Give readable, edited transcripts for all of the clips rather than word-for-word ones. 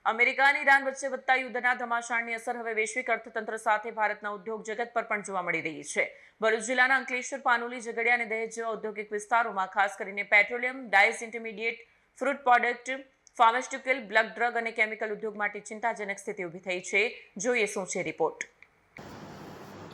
America અને Iran વચ્ચે વધતા યુદ્ધના ધમાસાણની અસર હવે વૈશ્વિક અર્થતંત્ર સાથે ભારતના ઉદ્યોગ જગત પર પણ જોવા મળી રહી છે। ભરૂચ જિલ્લાના અંકલેશ્વર, પાનોલી, ઝઘડિયા અને દહેજ જેવા ઔદ્યોગિક વિસ્તારોમાં ખાસ કરીને petroleum, dice, intermediate, fruit product, pharmaceutical, blood, drug અને કેમિકલ ઉદ્યોગ માટે ચિંતાજનક સ્થિતિ ઊભી થઈ છે। જોઈએ શું છે રિપોર્ટ।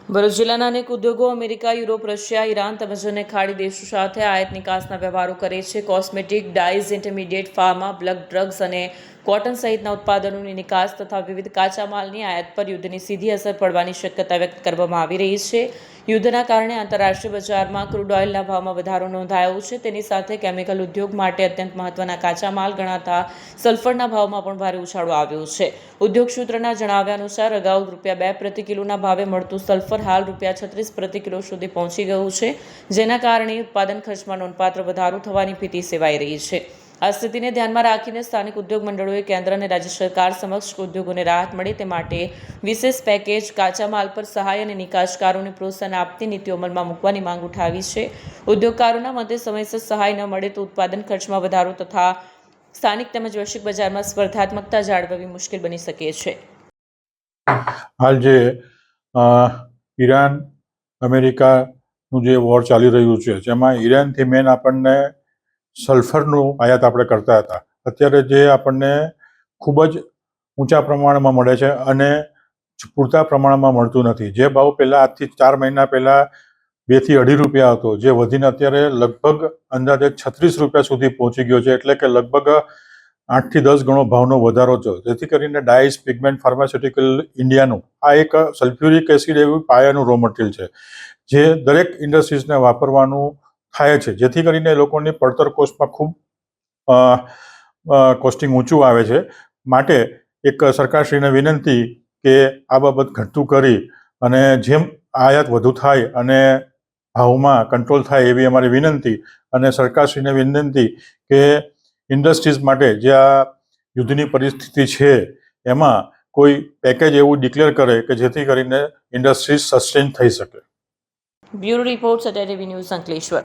ભરૂચ જિલ્લાના અનેક ઉદ્યોગો અમેરિકા, યુરોપ, રશિયા, ઈરાન તેમજ અન્ય ખાડી દેશો સાથે આયાત નિકાસના વ્યવહારો કરે છે। Cosmetic, dyes, intermediate, pharma, blood, drugs અને કોટન સહિતના ઉત્પાદનોની નિકાસ તથા વિવિધ કાચા માલની આયાત પર યુદ્ધની સીધી અસર પડવાની શક્યતા વ્યક્ત કરવામાં આવી રહી છે। યુદ્ધના કારણે આંતરરાષ્ટ્રીય બજારમાં ક્રૂડ ઓઇલના ભાવમાં વધારો નોંધાયો છે। તેની સાથે કેમિકલ ઉદ્યોગ માટે અત્યંત મહત્વના કાચા માલ ગણાતા સલ્ફરના ભાવમાં પણ ભારે ઉછાળો આવ્યો છે। ઉદ્યોગ સૂત્રના જણાવ્યા અનુસાર અગાઉ ₹2 પ્રતિ કિલોના ભાવે મળતું સલ્ફર હાલ ₹36 પ્રતિ કિલો સુધી પહોંચી ગયું છે, જેના કારણે ઉત્પાદન ખર્ચમાં નોંધપાત્ર વધારો થવાની ભીતિ સેવાઈ રહી છે। આ સ્થિતિને ધ્યાનમાં રાખીને સ્થાનિક ઉદ્યોગ મંડળોએ કેન્દ્ર અને રાજ્ય સરકાર સમક્ષ ઉદ્યોગોને રાહત મળે તે માટે વિશેષ પેકેજ, કાચા માલ પર સહાય અને નિકાસકારોને પ્રોત્સાહન આપતી નીતિઓ અમલમાં મૂકવાની માંગ ઉઠાવી છે। ઉદ્યોગકારોના મતે સમયસર સહાય ન મળે તો ઉત્પાદન ખર્ચમાં વધારો તથા સ્થાનિક તેમજ વૈશ્વિક બજારમાં સ્પર્ધાત્મકતા જાળવવી મુશ્કેલ બની શકે છે। હાલ જે ઈરાન અમેરિકાનું જે વોર ચાલી રહ્યું છે, જેમાં ઈરાનથી મેન આપણને સલ્ફરનું આયાત આપણે કરતા હતા, અત્યારે જે આપણને ખૂબ જ ઊંચા પ્રમાણમાં મળે છે અને પૂરતા પ્રમાણમાં મળતું નથી। જે ભાવ પહેલાં આજથી 4 મહિના પહેલાં ₹2 થી ₹2.5 હતો, જે વધીને અત્યારે લગભગ અંદાજે ₹36 સુધી પહોંચી ગયો છે, એટલે કે લગભગ 8 થી 10 ગણો ભાવનો વધારો છે। જેથી કરીને ડાઇસ, પિગમેન્ટ, ફાર્માસ્યુટિકલ ઇન્ડિયાનું આ એક સલ્ફ્યુરિક એસિડ એવું પાયાનું રો મટીરિયલ છે, જે દરેક ઇન્ડસ્ટ્રીઝને વાપરવાનું થાય છે, જેથી કરીને એ લોકોની પડતર કોસ્ટમાં ખૂબ કોસ્ટિંગ ઊંચું આવે છે। માટે એક સરકારશ્રીને વિનંતી કે આ બાબત ઘટતું કરી અને જેમ આયાત વધુ થાય અને ભાવમાં કંટ્રોલ થાય એવી અમારી વિનંતી, અને સરકારશ્રીને વિનંતી કે ઇન્ડસ્ટ્રીઝ માટે જે આ યુદ્ધની પરિસ્થિતિ છે એમાં કોઈ પેકેજ એવું ડિક્લેર કરે કે જેથી કરીને ઇન્ડસ્ટ્રીઝ સસ્ટેન થઈ શકે। બ્યુરો રિપોર્ટ, સત્ય ટીવી ન્યૂઝ, અંકલેશ્વર।